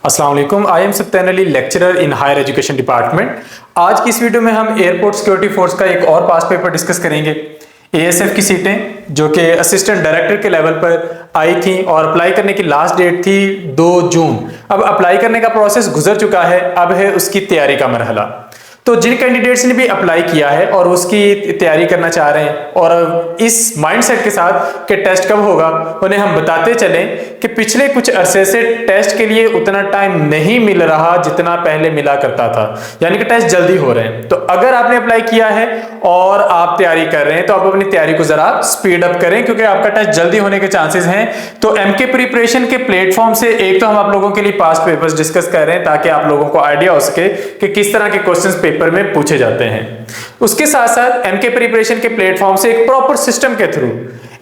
अस्सलाम वालेकुम। I am Satyan Ali, lecturer in higher education department. आज की इस वीडियो में हम एयरपोर्ट सिक्योरिटी फोर्स का एक और पास्ट पेपर डिस्कस करेंगे। एएसएफ की सीटें जो कि असिस्टेंट डायरेक्टर के लेवल पर आई थी और अप्लाई करने की लास्ट डेट थी 2 जून। अब अप्लाई करने का प्रोसेस गुजर चुका है, अब है उसकी तैयारी का मरहला। तो जिन कैंडिडेट्स ने भी अप्लाई किया है और उसकी तैयारी करना चाह रहे हैं और इस माइंडसेट के साथ कि टेस्ट कब होगा, उन्हें हम बताते चलें कि पिछले कुछ अरसे से टेस्ट के लिए उतना टाइम नहीं मिल रहा जितना पहले मिला करता था, यानी कि टेस्ट जल्दी हो रहे हैं। तो अगर आपने अप्लाई किया है और आप तैयारी कर रहे हैं तो आप अपनी तैयारी को जरा स्पीड अप करें, क्योंकि आपका टेस्ट जल्दी होने के चांसेस हैं। तो एमके प्रिपरेशन के प्लेटफॉर्म से एक तो हम आप लोगों के लिए पास्ट पेपर्स डिस्कस कर रहे हैं ताकि आप लोगों को आइडिया हो सके कि किस तरह के क्वेश्चंस पेपर में पूछे जाते हैं। उसके साथ साथ एमके प्रिपरेशन के प्लेटफॉर्म से एक प्रॉपर सिस्टम के थ्रू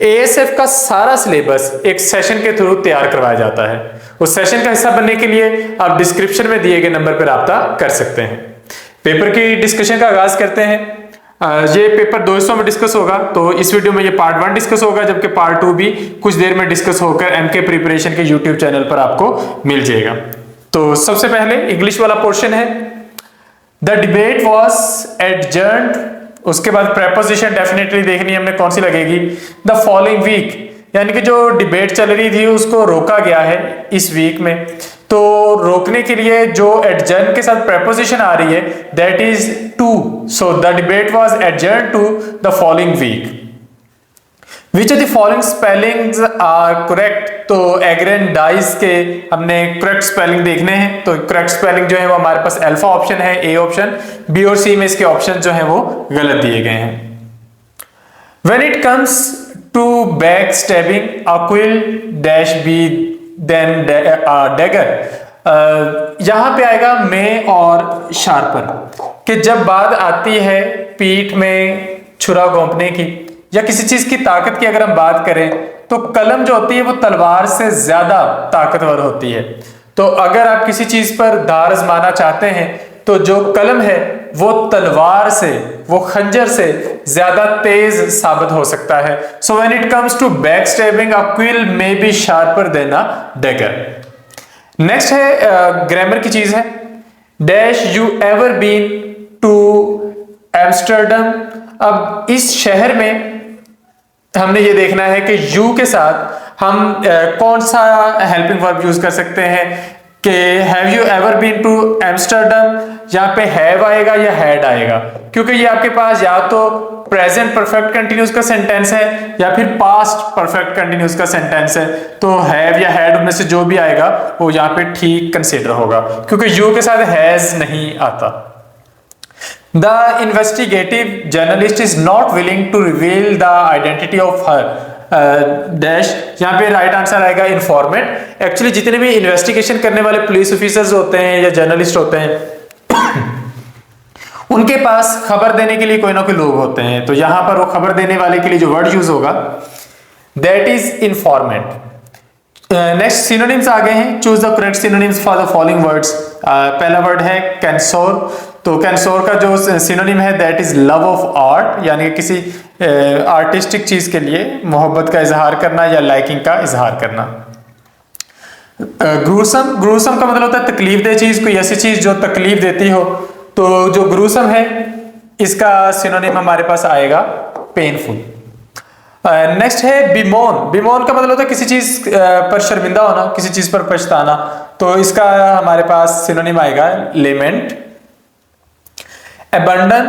एएसएफ का सारा सिलेबस एक सेशन के थ्रू तैयार करवाया जाता है। उस सेशन का हिस्सा बनने के लिए आप डिस्क्रिप्शन में दिए गए नंबर पर राब्ता कर सकते हैं। पेपर की डिस्कशन का आगाज करते हैं। ये पेपर 2 हिस्सों में डिस्कस होगा, तो इस वीडियो में ये पार्ट 1 डिस्कस होगा, जबकि पार्ट 2 भी कुछ देर में डिस्कस होकर एमके प्रिपरेशन के यूट्यूब चैनल पर आपको मिल जाएगा। तो सबसे पहले इंग्लिश वाला पोर्शन है। द डिबेट वॉज एडजर्न्ड, उसके बाद प्रेपोजिशन डेफिनेटली देखनी है हमने कौन सी लगेगी। द फॉलोइंग वीक, यानी कि जो डिबेट चल रही थी उसको रोका गया है इस वीक में। तो रोकने के लिए जो एडजर्न के साथ प्रेपोजिशन आ रही है that is to. So the debate was adjourn to the following week. Which of the following spellings are correct? तो एग्रेंडाइज के हमने करेक्ट स्पेलिंग देखने हैं। तो करेक्ट स्पेलिंग जो है वो हमारे पास अल्फा ऑप्शन है, ए ऑप्शन, बी और सी में इसके ऑप्शन जो है वो गलत दिए गए हैं। When it comes to backstabbing, a quill dash be then dagger, यहां पे आएगा में और शार्पर कि जब बात आती है पीठ में छुरा घोंपने की या किसी चीज की ताकत की अगर हम बात करें तो कलम जो होती है वो तलवार से ज्यादा ताकतवर होती है। तो अगर आप किसी चीज पर धार आजमाना चाहते हैं तो जो कलम है वो तलवार से, वो खंजर से ज्यादा तेज साबित हो सकता है। So when it comes to back stabbing, a quill may be sharper than a dagger. Next है ग्रामर की चीज है। Dash you ever been to Amsterdam. अब इस शहर में हमने ये देखना है कि यू के साथ हम कौन सा हेल्पिंग वर्ब यूज कर सकते हैं कि have you ever been to Amsterdam, यहाँ पे हैव आएगा या हैड आएगा, क्योंकि ये आपके पास या तो प्रेजेंट परफेक्ट कंटिन्यूस का सेंटेंस है या फिर पास्ट परफेक्ट कंटिन्यूस का सेंटेंस है। तो हैव या हैड में से जो भी आएगा वो यहाँ पे ठीक कंसीडर होगा, क्योंकि यू के साथ हैज नहीं आता। The investigative journalist is not willing to reveal the identity of her dash, यहाँ पे राइट आंसर आएगा इन्फॉर्मेट। एक्चुअली जितने भी इन्वेस्टिगेशन करने वाले पुलिस ऑफिसर्स होते हैं या जर्नलिस्ट होते हैं उनके पास खबर देने के लिए कोई ना कोई लोग होते हैं। तो यहां पर वो खबर देने वाले के लिए जो वर्ड यूज होगा दैट इज इन्फॉर्मेट। नेक्स्ट सिनोनिम्स आ गए हैं। Choose the correct synonyms for the following words. पहला वर्ड है कैंसोर। तो कैंसोर का जो सिनोनिम है that is love of art, यानी कि किसी आर्टिस्टिक चीज के लिए मोहब्बत का इजहार करना या लाइकिंग का इजहार करना। ग्रूसम, ग्रूसम का मतलब होता है तकलीफ दे चीज, कोई ऐसी चीज जो तकलीफ देती हो। तो जो ग्रूसम है इसका सिनोनिम हमारे पास आएगा पेनफुल। नेक्स्ट है बिमोन। बिमोन का मतलब होता है किसी चीज पर शर्मिंदा होना, किसी चीज पर पछताना। तो इसका हमारे पास सिनोनिम आएगा लेमेंट। एबंडन,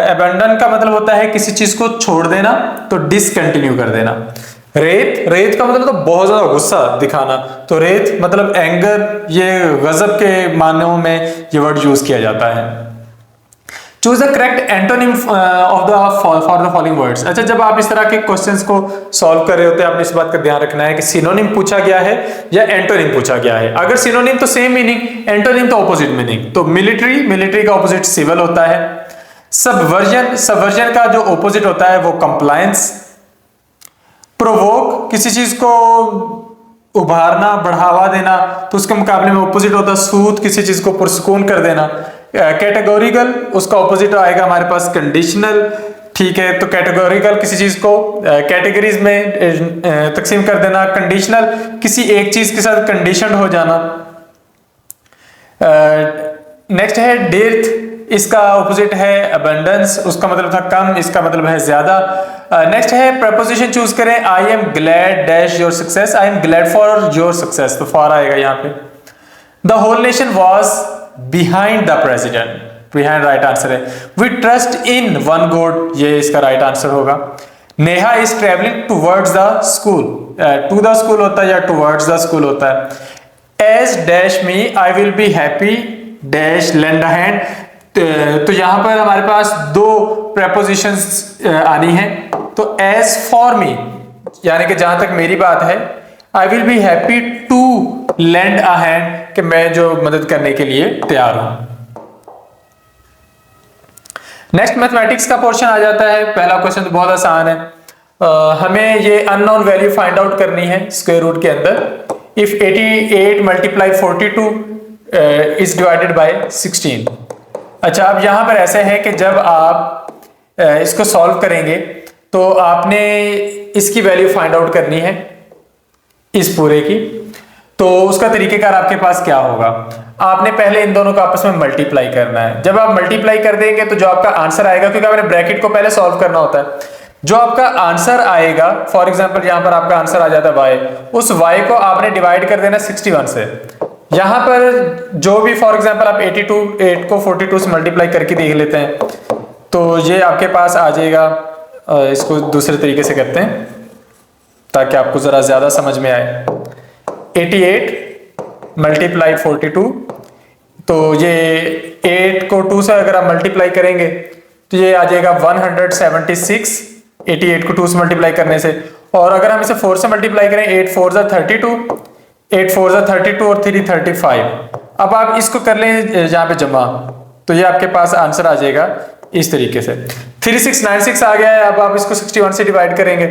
एबंडन का मतलब होता है किसी चीज को छोड़ देना, तो डिसकंटिन्यू कर देना। रेत, रेत का मतलब तो बहुत ज्यादा गुस्सा दिखाना। तो रेत मतलब एंगर, ये गजब के मानों में ये वर्ड यूज किया जाता है। Choose the correct antonym of the for the following words. अच्छा, जब आप इस तरह के क्वेश्चंस को सॉल्व कर रहे होते हैं आपने इस बात का ध्यान रखना है कि सिनोनिम पूछा गया है या एंटोनिम पूछा गया है। अगर सिनोनिम तो सेम मीनिंग, एंटोनिम तो ऑपोजिट मीनिंग। तो मिलिट्री, मिलिट्री का ऑपोजिट सिविल होता है। सबवर्जन, सबवर्जन का जो ऑपोजिट होता है वो कंप्लायंस। प्रोवोक, किसी चीज को उभारना, बढ़ावा देना, तो उसके मुकाबले में ऑपोजिट होता है सूद, किसी चीज को पुरसकून कर देना। कैटेगोरिकल, उसका ऑपोजिट आएगा हमारे पास कंडीशनल। ठीक है, तो कैटेगोरिकल किसी चीज को कैटेगरीज में तकसीम कर देना। कंडीशनल किसी एक चीज के साथ कंडीशन हो जाना। नेक्स्ट है डेथ, इसका ऑपोजिट है अबंडेंस, उसका मतलब था कम, इसका मतलब है ज्यादा। नेक्स्ट है प्रपोजिशन चूज करें, I am glad dash your success, I am glad for your success, तो फॉर आएगा यहाँ पे। The whole nation was behind the president, behind right answer है। We trust in one god, ये इसका right answer होगा। Neha is travelling towards the school, to the school होता है या टूवर्ड्स द स्कूल होता है। As dash me I will be happy dash lend a hand, तो यहां पर हमारे पास दो प्रेपोजिशंस आनी है। तो एज फॉर मी, यानी कि जहां तक मेरी बात है, I will be happy to lend a hand, कि मैं जो मदद करने के लिए तैयार हूं। नेक्स्ट मैथमेटिक्स का पोर्शन आ जाता है। पहला क्वेश्चन तो बहुत आसान है, हमें ये अननोन वैल्यू फाइंड आउट करनी है स्क्वायर रूट के अंदर। If 88 multiply 42 is divided by 16। अच्छा, अब यहां पर ऐसा है कि जब आप इसको सॉल्व करेंगे तो आपने इसकी वैल्यू फाइंड आउट करनी है इस पूरे की। तो उसका तरीकेकार आपके पास क्या होगा, आपने पहले इन दोनों को आपस में मल्टीप्लाई करना है। जब आप मल्टीप्लाई कर देंगे तो जो आपका आंसर आएगा, क्योंकि आपने ब्रैकेट को पहले सॉल्व करना होता है, जो आपका आंसर आएगा, फॉर एग्जांपल यहां पर आपका आंसर आ जाता है y, उस y को आपने डिवाइड कर देना 61 से। यहां पर जो भी फॉर एग्जांपल आप 8 को 42 से मल्टीप्लाई करके देख लेते हैं, तो ये आपके पास आ जाएगा। इसको दूसरे तरीके से करते हैं ताकि आपको जरा ज्यादा समझ में आए। 88 मल्टीप्लाई 42, तो ये 8 को 2 से अगर आप मल्टीप्लाई करेंगे तो ये आ जाएगा 176, 88 को 2 से मल्टीप्लाई करने से। और अगर हम इसे 4 से मल्टीप्लाई करें, 8 4 जा 32, 8 4 जा 32 और 3 35। अब आप इसको कर लें यहाँ पे जमा, तो ये आपके पास आंसर आ जाएगा इस तरीके से। 3696 आ गया है। अब आप इसको 61 से डिवाइड करेंगे,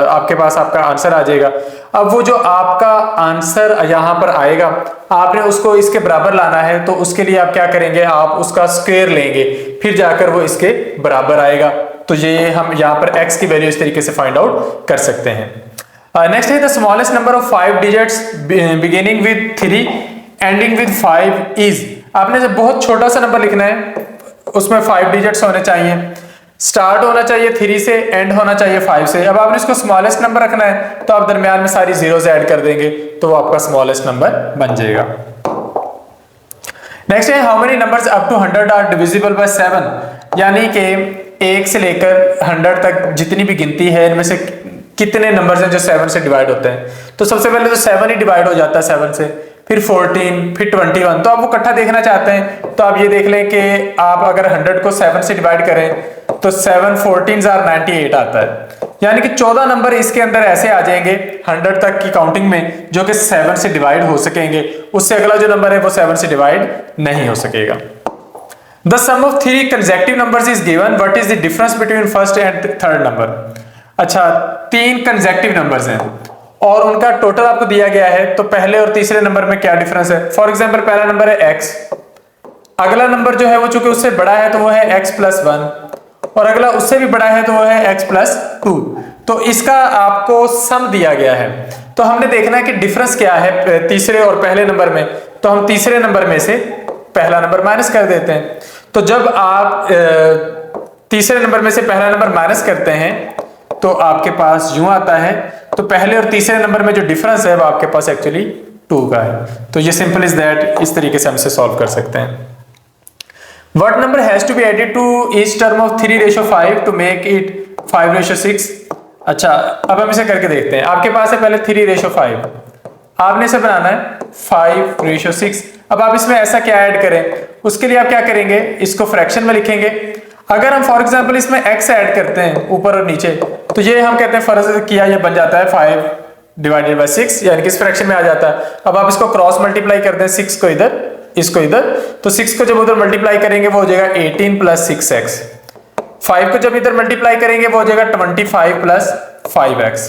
आपके पास आपका आंसर आ जाएगा। अब वो जो आपका आंसर यहाँ पर आएगा, आपने उसको इसके बराबर लाना है, तो उसके लिए आप क्या करेंगे, आप उसका स्क्वायर लेंगे, फिर जाकर वो इसके बराबर आएगा। तो ये हम यहाँ पर x की वैल्यू इस तरीके से फाइंड आउट कर सकते हैं। नेक्स्ट है the smallest number of 5 digits beginning with 3 ending with 5 is. आपने जब बहुत छोटा सा नंबर लिखना है, उसमें 5 डिजिट्स होने चाहिए, स्टार्ट होना चाहिए 3 से, एंड होना चाहिए 5 से। अब आपने इसको स्मॉलेस्ट नंबर रखना है, तो आप दरमियान में सारी जीरोस ऐड कर देंगे, तो वो आपका स्मॉलेस्ट नंबर बन जाएगा। नेक्स्ट है how many numbers up to 100 are divisible by 7, यानी कि 1 से लेकर 100 तक जितनी भी गिनती है, इनमें से कितने नंबर्स हैं जो 7 से डिवाइड होते हैं। तो सबसे पहले तो 7 ही डिवाइड हो जाता है 7 से, फिर 14, फिर 21। तो आप वो इकट्ठा देखना चाहते हैं, तो आप ये देख लें कि आप अगर 100 को 7 से डिवाइड करें तो 7 14s are 98 आता है, यानी कि 14 नंबर इसके अंदर ऐसे आ जाएंगे 100 तक की काउंटिंग में जो कि 7 से डिवाइड हो सकेंगे। उससे अगला जो नंबर है वो 7 से डिवाइड नहीं हो सकेगा। The sum of 3 consecutive numbers is given, what is the difference between first and third number. अच्छा, 3 कंसेक्यूटिव नंबर्स हैं और उनका टोटल आपको दिया गया है, तो पहले और तीसरे नंबर में क्या डिफरेंस है। फॉर एग्जांपल पहला नंबर है x, अगला नंबर जो है वो चूंकि उससे बड़ा है तो वो है x + 1, और अगला उससे भी बड़ा है तो वो है x + 2। तो इसका आपको सम दिया गया है, तो हमने देखना है कि डिफरेंस क्या है तीसरे और पहले नंबर में। तो हम तीसरे नंबर में से पहला नंबर माइनस कर देते हैं। तो जब आप तीसरे नंबर में से पहला नंबर माइनस करते हैं तो आपके पास यूं आता है, तो पहले और तीसरे नंबर में जो डिफरेंस है वो आपके पास एक्चुअली 2 का है। तो ये सिंपल इज दैट, इस तरीके से हम इसे सॉल्व कर सकते हैं। What number has to be added to each term of 3:5 to make it 5:6? अच्छा, अब हम इसे करके देखते हैं। आपके पास है पहले 3:5, आपने इसे बनाना है 5:6। अब आप इसमें ऐसा क्या ऐड करें, उसके लिए आप क्या करेंगे, इसको फ्रैक्शन में लिखेंगे। अगर हम फॉर एग्जांपल इसमें x ऐड करते हैं ऊपर और नीचे, तो ये हम कहते हैं फर्ज किया, ये बन जाता है 5/6, यानी कि इस फ्रैक्शन में आ जाता है। अब आप इसको क्रॉस मल्टीप्लाई कर दें, 6 को इधर, इसको इधर, तो 6 को जब उधर मल्टीप्लाई करेंगे वो हो जाएगा 18 + 6x। 5 को जब इधर मल्टीप्लाई करेंगे वो हो जाएगा 25 + 5x।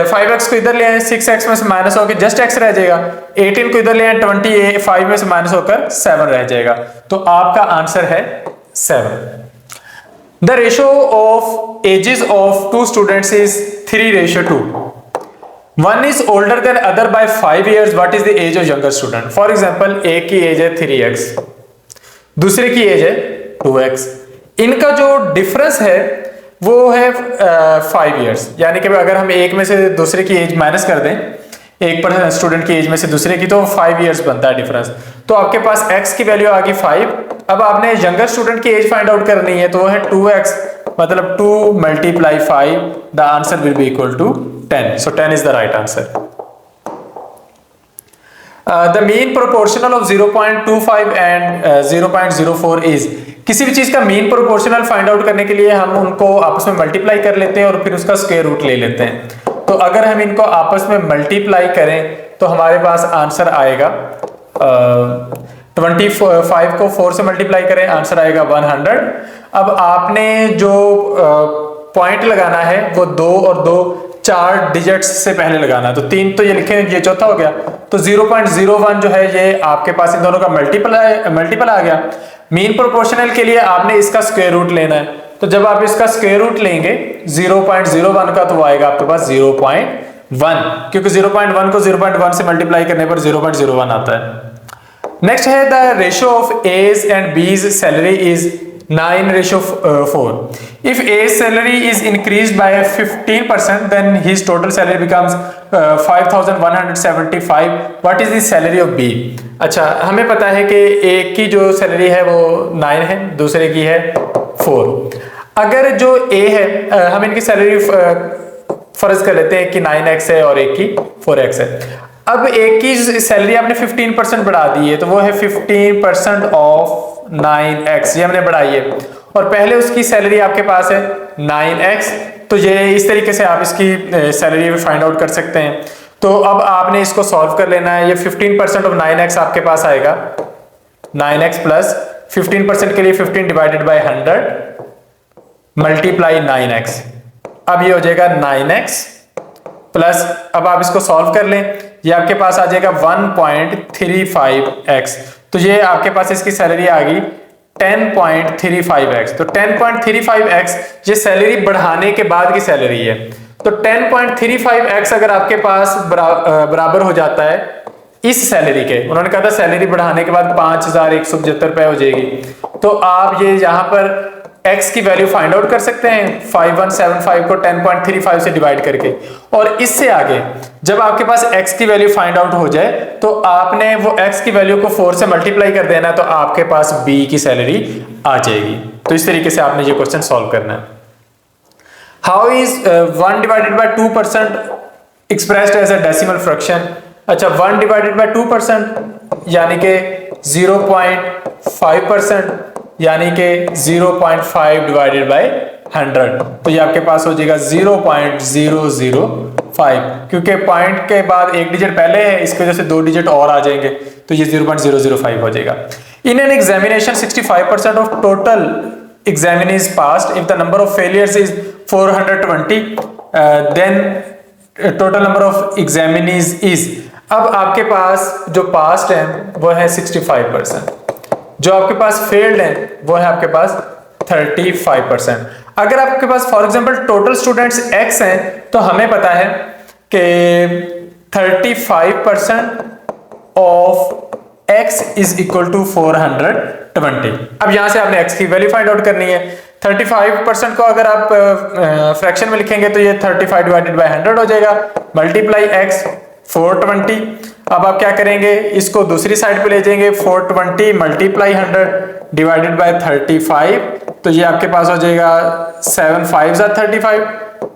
5x को इधर ले आए, 6x में से माइनस होकर जस्ट x रह जाएगा। 18 को इधर ले आए, 25 में से माइनस होकर 7 रह जाएगा। तो आपका आंसर है 7। The ratio of ages of 2 students is 3:2। One is older than other by 5 years, what is the age of younger student? For example एक की एज है 3x, दूसरे की एज है 2x, इनका जो डिफरेंस है वो है 5 years। यानी कि अगर हम एक में से दूसरे की एज माइनस कर दें, एक पर स्टूडेंट की एज में से दूसरे की, तो 5 years बनता है डिफरेंस। तो आपके पास x की वैल्यू आ गई 5। अब आपने यंगर स्टूडेंट की एज फाइंड आउट करनी है, तो वो है 2x, मतलब 2 × 5, the answer will be equal to 10। So 10 is the right answer. The mean proportional of 0.25 and 0.04 is. किसी भी चीज का मीन प्रोपोर्शनल फाइंड आउट करने के लिए हम उनको आपस में मल्टीप्लाई कर लेते हैं और फिर उसका स्क्वायर रूट ले लेते हैं। तो अगर हम इनको आपस में मल्टीप्लाई करें तो हमारे पास आंसर आएगा 25 को 4 से मल्टीप्लाई करें, आंसर आएगा 100। अब आपने जो पॉइंट लगाना है वो 2 और 2 4 डिजिट्स से पहले लगाना है। तो 3 तो ये लिखे, ये चौथा हो गया। तो 0.01 जो है ये आपके पास इन दोनों का मल्टीपल आ गया। मीन प्रोपोर्शनल के लिए आपने इसका स्क्वायर रूट लेना है। तो जब आप इसका स्क्वायर रूट लेंगे 0.01 का, तो वो आएगा आपके पास 0.1, क्योंकि 0.1 को 0.1 से मल्टीप्लाई करने पर 0.01 आता है। नेक्स्ट है the ratio of age and B's salary is 9:4। If A's salary is increased by 15%, then his total salary becomes 5,175. What is the salary of B? अच्छा, हमें पता है कि एक की जो सैलरी है वो 9 है, दूसरे की है 4। अगर जो A है, हम इनकी सैलरी फर्ज कर लेते हैं कि 9x है और एक की 4x है। अब एक की सैलरी आपने 15% बढ़ा दी है, तो वो है 15% ऑफ 9x, ये हमने बढ़ाई है। और पहले उसकी सैलरी आपके पास है 9x, तो ये इस तरीके से आप इसकी सैलरी फाइंड आउट कर सकते हैं। तो अब आपने इसको सॉल्व कर लेना है। ये 15% ऑफ 9x आपके पास आएगा 9x प्लस 15% के लिए 15 डिवाइडेड बाय 100 मल्टीप्लाई 9x। अब ये हो जाएगा 9x प्लस, अब आप इसको सॉल्व कर लें, ये आपके पास आ जाएगा 1.35x। तो ये आपके पास इसकी सैलरी आ गई 10.35x। तो 10.35x ये सैलरी बढ़ाने के बाद की सैलरी है। तो 10.35x अगर आपके पास बराबर हो जाता है इस सैलरी के, उन्होंने कहा था सैलरी बढ़ाने के बाद 5,175 रुपए हो जाएगी, तो आप ये यहां पर x की वैल्यू फाइंड आउट कर सकते हैं 5175 को 10.35 से डिवाइड करके। और इससे आगे जब आपके पास x की वैल्यू फाइंड आउट हो जाए तो आपने वो x की वैल्यू को 4 से मल्टीप्लाई कर देना, तो आपके पास b की सैलरी आ जाएगी। तो इस तरीके से आपने ये क्वेश्चन सॉल्व करना है। How is 1 divided by 2% expressed as a decimal fraction? अच्छा, 1 डिवाइडेड बाय 2% यानी कि 0.5%, यानी कि 0.5 डिवाइडेड बाय 100, तो ये आपके पास हो जाएगा 0.005, क्योंकि पॉइंट के बाद एक डिजिट पहले है, इसकी वजह से 2 डिजिट और आ जाएंगे, तो ये 0.005 हो जाएगा। In an examination 65% of total examinees passed. If the number of failures is 420, then total number of examinees is, अब आपके पास जो पास्ट है वो है 65%, जो आपके पास फेल्ड है वो है आपके पास 35%। अगर आपके पास for example total students x हैं, तो हमें पता है कि 35% of x is equal to 420। अब यहां से आपने x की वैल्यू फाइंड आउट करनी है। 35% को अगर आप फ्रैक्शन में लिखेंगे तो ये 35 डिवाइडेड बाय 100 हो जाएगा, मल्टीप्लाई x 420। अब आप क्या करेंगे, इसको दूसरी साइड पे ले जाएंगे, 420 मल्टीप्लाई 100 डिवाइडेड बाय 35, तो ये आपके पास हो जाएगा 7 5 35,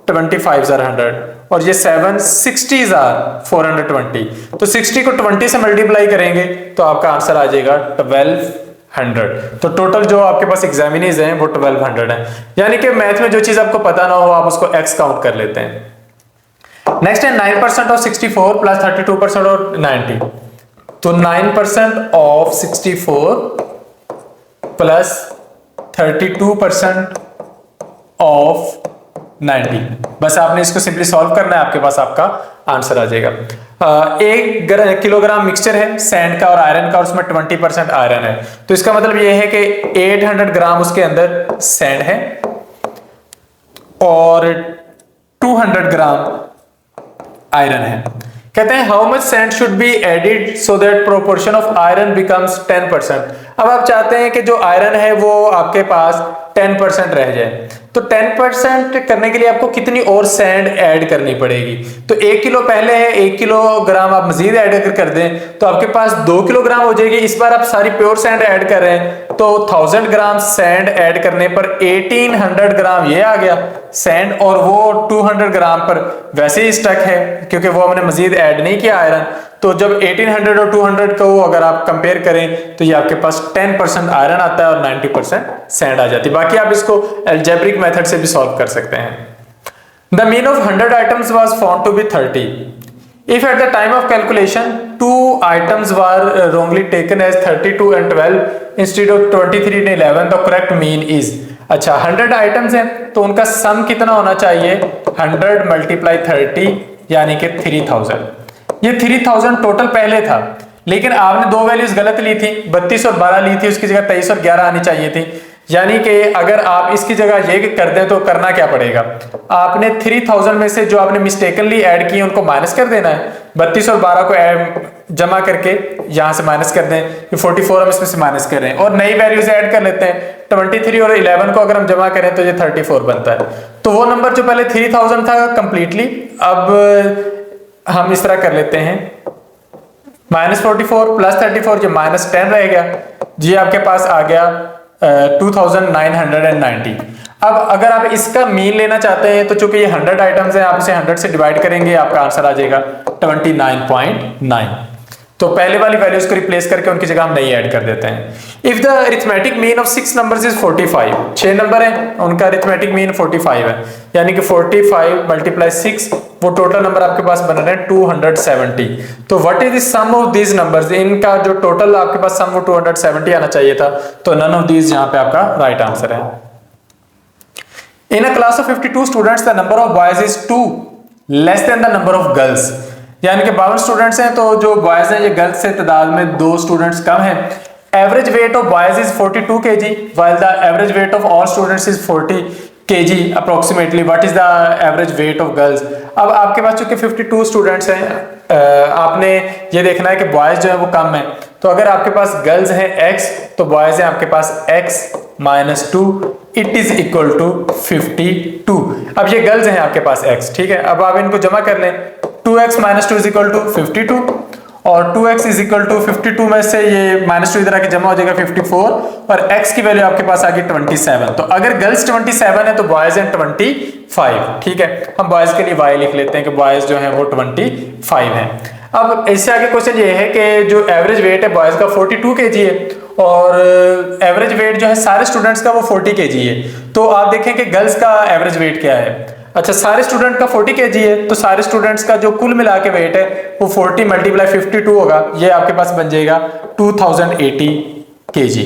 25 100, और ये 7 60 420। तो 60 को 20 से मल्टीप्लाई करेंगे तो आपका आंसर आ जाएगा 1200। तो टोटल जो आपके पास एग्जामिनीज हैं वो 1200 है। यानी कि मैथ में जो चीज आपको पता ना हो आप उसको x काउंट कर लेते हैं। नेक्स्ट है 9% ऑफ 64 प्लस 32% ऑफ 90। तो 9% ऑफ 64 प्लस 32% ऑफ 90, बस आपने इसको सिंपली सॉल्व करना है, आपके पास आपका आंसर आ जाएगा। 1 किलोग्राम मिक्सचर है सैंड का और आयरन का, और उसमें 20% आयरन है, तो इसका मतलब ये है कि 800 ग्राम उसके अंदर सैंड है और 200 ग्राम आयरन है। कहते हैं how much sand should be added so that proportion of iron becomes 10%। अब आप चाहते हैं कि जो आयरन है वो आपके पास 10% रह जाए, तो 10% करने के लिए आपको कितनी और सैंड ऐड करनी पड़ेगी? तो 1 किलो पहले है, 1 किलोग्राम आप मजीद ऐड अगर कर दें तो आपके पास 2 किलोग्राम हो जाएगी। इस बार आप सारी प्योर सैंड ऐड कर रहे हैं तो 1000 ग्राम सैंड ऐड करने पर 1800 ग्राम ये आ गया सैंड, और वो 200 ग्राम पर वैसे ही स्टक है क्योंकि वो हमने मजीद ऐड नहीं किया आयरन। तो जब 1800 और 200 को अगर आप कंपेयर करें तो ये आपके पास 10% आयरन आता है और 90% सैंड आ जाती है। बाकी आप इसको एल्जेब्रिक मेथड से भी सॉल्व कर सकते हैं। The mean of 100 items was found to be 30 if at the time of calculation 2 items were wrongly taken as 32 and 12 instead of 23 and 11, the correct mean is। अच्छा 100 आइटम्स हैं तो उनका सम कितना होना चाहिए? 100 मल्टीप्लाई 30 यानी कि 3000। ये 3000 टोटल पहले था, लेकिन आपने दो वैल्यूज गलत ली थी, 32 और 12 ली थी, उसकी जगह 23 और 11 आनी चाहिए थी। यानी कि अगर आप इसकी जगह ये कर दें तो करना क्या पड़ेगा? आपने 3000 में से जो आपने मिस्टेकनली ऐड किए उनको माइनस कर देना है। 32 और 12 को जमा करके यहां से माइनस कर दें, 44 हम इसमें से माइनस कर रहे हैं, और नई वैल्यूज ऐड कर लेते हैं। 23 और 11 को अगर हम जमा करें तो ये 34 बनता है। तो वो नंबर जो पहले 3000 था कंप्लीटली, अब हम इस तरह कर लेते हैं -44 प्लस 34 जो -10 रह गया जी, आपके पास आ गया 2990। अब अगर आप इसका मीन लेना चाहते हैं तो चूंकि ये 100 आइटम्स हैं, आप इसे 100 से डिवाइड करेंगे, आपका आंसर आ जाएगा 29.9। तो पहले वाली वैल्यूज को रिप्लेस करके उनकी जगह हम नई ऐड कर देते हैं। If the arithmetic mean of 6 numbers is 45, 6 number है उनका अरिथमेटिक मीन 45 है, यानी कि 45 मल्टीप्लाई 6 वो टोटल नंबर आपके पास बन रहे हैं 270। तो what is the sum of these numbers, इनका जो टोटल आपके पास सम वो 270 आना चाहिए था, तो नन ऑफ दीज यहाँ पे आपका राइट आंसर है। In a class of 52 students the number of boys is 2 less than the number of girls. यानी कि 52 स्टूडेंट्स हैं तो जो बॉयज हैं ये गर्ल्स से तादाद में 2 स्टूडेंट्स कम हैं। Average weight of boys is 42 kg while the average weight of all students is 40 kg approximately। what is the average weight of girls? अब आपके पास चूंकि 52 स्टूडेंट्स हैं, आपने ये देखना है कि बॉयज जो है वो कम है, तो अगर आपके पास गर्ल्स हैं x तो बॉयज हैं आपके पास x - 2 it is equal to 52। अब ये गर्ल्स हैं आपके पास x, ठीक है। अब आप इनको जमा कर लें, 2x - 2 इज इक्वल टू 52 और 2x इज इक्वल टू 52 में से ये -2 इधर आके जमा हो जाएगा 54 और x की वैल्यू आपके पास आ गई 27। तो अगर गर्ल्स 27 है तो बॉयज हैं 25, ठीक है। हम बॉयज के लिए y लिख लेते हैं कि बॉयज जो हैं वो 25 हैं। अब इससे आगे क्वेश्चन ये है कि जो एवरेज वेट है बॉयज का 42 kg है और एवरेज वेट जो है सारे स्टूडेंट्स का वो 40 kg है। तो आप देखें कि गर्ल्स का एवरेज वेट क्या है। अच्छा, सारे स्टूडेंट का 40 kg है तो सारे स्टूडेंट्स का जो कुल मिला के वेट है वो 40 मल्टीप्लाई 52 होगा, ये आपके पास बन जाएगा 2080 kg।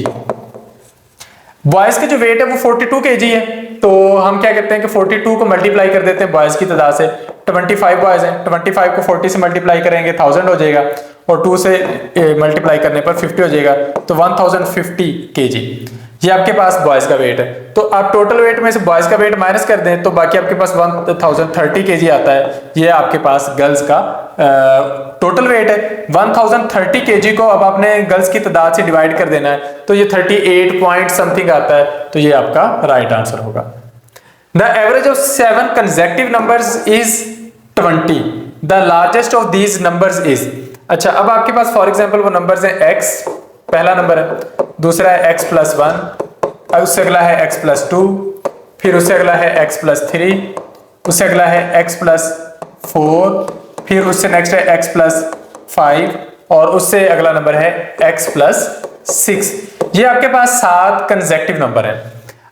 बॉयज का जो वेट है वो 42 kg है, तो हम क्या करते हैं कि 42 को मल्टीप्लाई कर देते हैं बॉयज की तादाद से। 25 बॉयज हैं, 25 को 40 से मल्टीप्लाई करेंगे 1000 हो जाएगा और 2 से मल्टीप्लाई करने पर 50 हो जाएगा, तो 1050 kg ये आपके पास बॉयज का वेट है। तो आप टोटल वेट में से बॉयज का वेट माइनस कर दें तो बाकी आपके पास 1030 kg आता है, ये आपके पास गर्ल्स का टोटल वेट है। 1030 kg को अब आपने गर्ल्स की तादाद से डिवाइड कर देना है, तो ये 38 पॉइंट समथिंग आता है, तो ये आपका राइट आंसर होगा। The average of 7 consecutive numbers is 20, the largest of these numbers is. अच्छा, अब आपके पास फॉर एग्जाम्पल वो नंबर्स हैं x पहला नंबर है, दूसरा है x+1, उससे अगला है x+2, फिर उससे अगला है x+3, उससे अगला है x+4, फिर उससे नेक्स्ट है x+5 और उससे अगला नंबर है x+6। ये आपके पास 7 कंसेक्यूटिव नंबर है।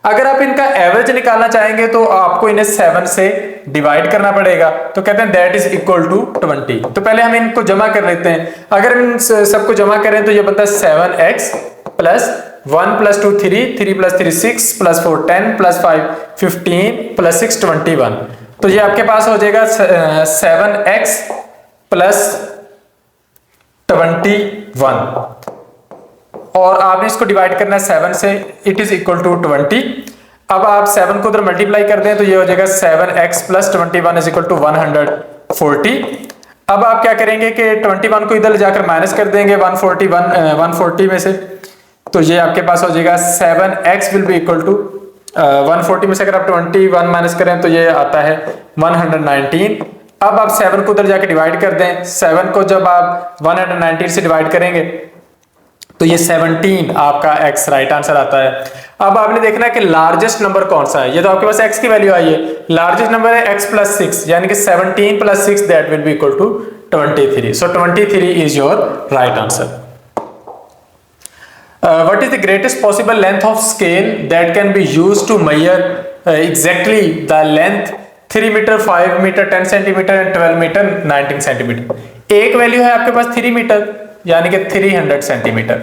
अगर आप इनका एवरेज निकालना चाहेंगे तो आपको इन्हें 7 से डिवाइड करना पड़ेगा, तो कहते हैं दैट इज इक्वल टू 20। तो पहले हम इनको जमा कर लेते हैं। अगर इन सबको जमा करें तो ये बनता है 7x प्लस 1 + 2 3, 3 + 3 6 + 4 10 + 5 15 + 6 21। तो ये आपके पास हो जाएगा 7x प्लस 21 और आपने इसको डिवाइड करना है 7 से, इट इज इक्वल टू 20। अब आप 7 को उधर मल्टीप्लाई कर दें तो ये हो जाएगा 7x plus 21 is equal to 100। 40। अब आप क्या करेंगे कि 21 को इधर ले जाकर माइनस कर देंगे 140 में से, तो ये आपके पास हो जाएगा 7x will be equal to 140 में से अगर आप 21 माइनस करें तो ये आता है 119। अब आप 7 को उधर जाके डिवाइड कर दें, 7 को जब आप 119 से डिवाइड करेंगे तो ये 17 आपका x राइट आंसर आता है। अब आपने देखना है कि लार्जेस्ट नंबर कौन सा है। ये तो आपके पास x की वैल्यू आई है, लार्जेस्ट नंबर है x प्लस 6, यानी कि 17 plus 6 that will be equal to 23। So 23 is your right answer. What is the greatest possible length of scale that can be used to measure exactly the length 3 metre, 5 metre, 10 centimetre and 12 metre, 19 centimetre. एक value है आपके पास 3 metre यानी कि 300 centimetre,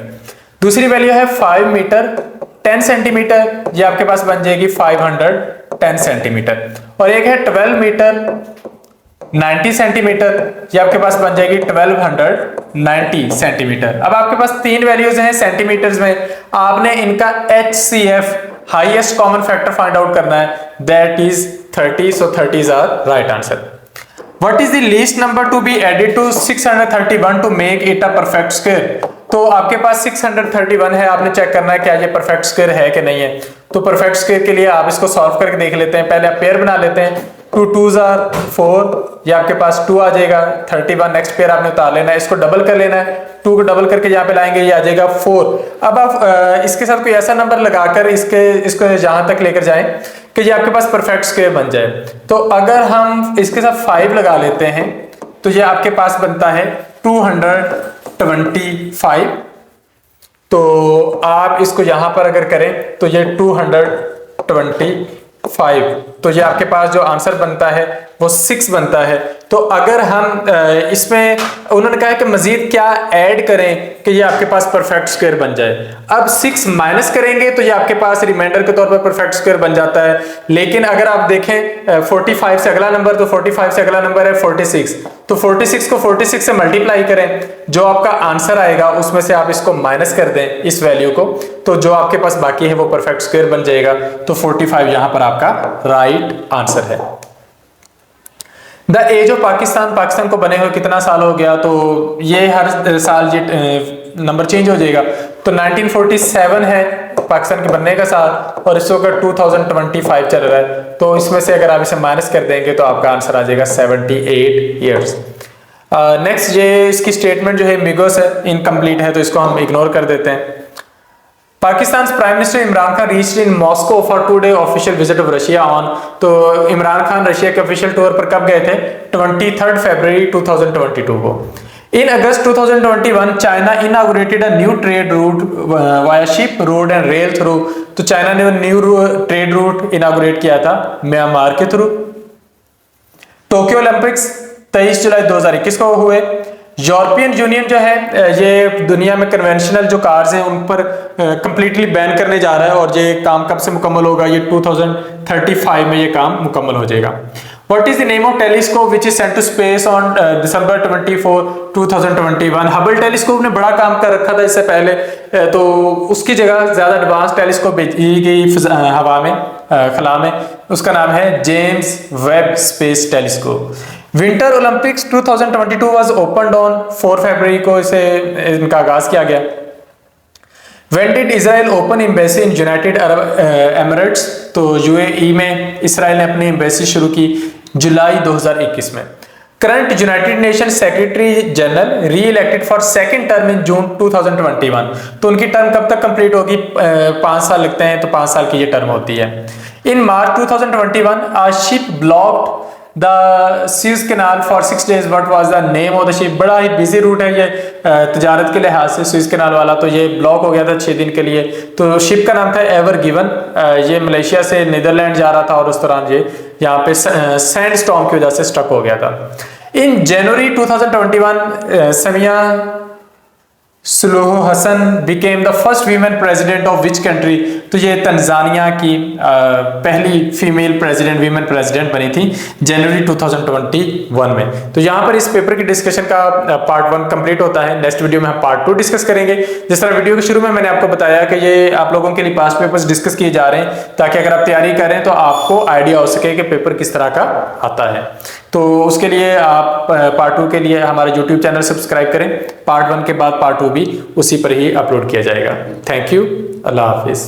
दूसरी value है 5 metre 10 centimetre, ये आपके पास बन जाएगी 510 सेंटीमीटर, और एक है 12 मीटर 90 सेंटीमीटर, ये आपके पास बन जाएगी 1290 सेंटीमीटर। अब आपके पास तीन वैल्यूज हैं सेंटीमीटर्स में, आपने इनका HCF highest common factor find out करना है, that is 30। So 30 is our right answer. What is the least number to be added to 631 to make it a perfect square. तो आपके पास 631 है, आपने चेक करना है क्या ये परफेक्ट स्क्वायर है कि नहीं है। तो परफेक्ट स्क्वायर के लिए आप इसको सॉल्व करके देख लेते हैं। पहले आप पेयर बना लेते हैं, 2 2s are 4, ये आपके पास 2 आ जाएगा, 31 नेक्स्ट पेयर आपने उतार लेना है, इसको डबल कर लेना है, 2 को डबल करके यहाँ पे लाएंगे, ये आ जाएगा 4। अब आप इसके साथ कोई ऐसा नंबर लगाकर इसको जहां तक लेकर जाएं कि ये आपके पास परफेक्ट स्क्वायर बन जाए। तो अगर हम इसके साथ 5 लगा लेते हैं तो ये आपके पास बनता है 225। तो आप इसको यहां पर अगर करें तो ये 225, तो ये आपके पास जो आंसर बनता है वो 6 बनता है। तो अगर हम इसमें उन्होंने कहा कि मजीद क्या ऐड करें कि ये आपके पास परफेक्ट स्क्वायर बन जाए। अब 6 माइनस करेंगे तो ये आपके पास रिमाइंडर के तौर पर परफेक्ट स्क्वायर बन जाता है। लेकिन अगर आप देखें 45 से अगला नंबर, तो 45 से अगला नंबर है 46, तो 46 को 46 से मल्टीप्लाई करें, जो आपका आंसर आएगा उसमें से आप इसको माइनस कर दें इस वैल्यू को, तो जो आपके पास बाकी है वो परफेक्ट स्क्वायर बन जाएगा। तो 45 यहां पर आपका राइट आंसर है। The age of Pakistan, Pakistan को बने हुए कितना साल हो गया, तो ये हर साल ये नंबर चेंज हो जाएगा। तो 1947 है पाकिस्तान के बनने का साल, और इस वक्त 2025 चल रहा है, तो इसमें से अगर आप इसे माइनस कर देंगे तो आपका आंसर आ जाएगा 78 ईयर्स। नेक्स्ट ये इसकी स्टेटमेंट जो है मिगोस है, इनकम्प्लीट है, तो इसको हम इग्नोर कर देते हैं। Pakistan prime minister Imran Khan reached in Moscow for 2 day official visit of Russia on. तो इमरान खान रशिया के ऑफिशियल टूर पर कब गए थे? 23 फरवरी 2022 को। इन अगस्त 2021 China inaugurated a new trade route via ship, road and rail through. तो चाइना ने न्यू ट्रेड रूट इनॉग्रेट किया था म्यांमार के थ्रू। टोक्यो ओलंपिक्स 23 जुलाई 2021 को हुए। यूरोपियन यूनियन जो है ये दुनिया में कन्वेंशनल जो कार्स हैं उन पर कंप्लीटली बैन करने जा रहा है, और ये काम कब से मुकम्मल होगा? ये 2035 में ये काम मुकम्मल हो जाएगा। What is the name of telescope which is sent to space on December 24, 2021? Hubble telescope ने बड़ा काम कर रखा था इससे पहले, तो उसकी जगह ज्यादा एडवांस टेलीस्कोप भेजी गई हवा में, खला में, उसका नाम है James Webb space telescope. Winter Olympics 2022 was opened on 4 फरवरी को इनका आगाज किया गया। When did Israel open embassy in United Arab Emirates? तो UAE में इसराइल ने अपनी एम्बेसी शुरू की जुलाई 2021 में। Current United Nation Secretary General re elected for second term in June 2021। तो उनकी टर्म कब तक कंप्लीट होगी? 5 साल लगते हैं, तो 5 साल की ये टर्म होती है। इन मार्च 2021 a ship blocked the Suez canal for 6 days। What was the name of the ship? बड़ा ही बिजी रूट है ये तजारत के लिहाज से सुएज कैनाल वाला, तो ये ब्लॉक हो गया था 6 दिन के लिए। तो शिप का नाम था एवर गिवन। ये मलेशिया से नीदरलैंड जा रहा था, और उस दौरान ये यहाँ पे सैंड स्टॉर्म की वजह से स्टक हो गया था। In January 2021 Samia Suluhu Hassan became the first women president of which country? तो ये तंजानिया की पहली फीमेल प्रेसिडेंट, वीमेन प्रेसिडेंट बनी थी जनवरी 2021 में। तो यहाँ पर इस पेपर की डिस्कशन का पार्ट 1 कंप्लीट होता है। नेक्स्ट वीडियो में हम पार्ट 2 डिस्कस करेंगे। जिस तरह वीडियो के शुरू में मैंने आपको बताया कि ये आप लोगों के लिए पास्ट पेपर्स डिस्कस किए जा रहे हैं, ताकि अगर आप तैयारी करें तो आपको आइडिया हो सके कि पेपर किस तरह का आता है। तो उसके लिए आप पार्ट 2 के लिए हमारा यूट्यूब चैनल सब्सक्राइब करें। पार्ट 1 के बाद पार्ट 2 भी उसी पर ही अपलोड किया जाएगा। Thank you. अल्लाह हाफिज़।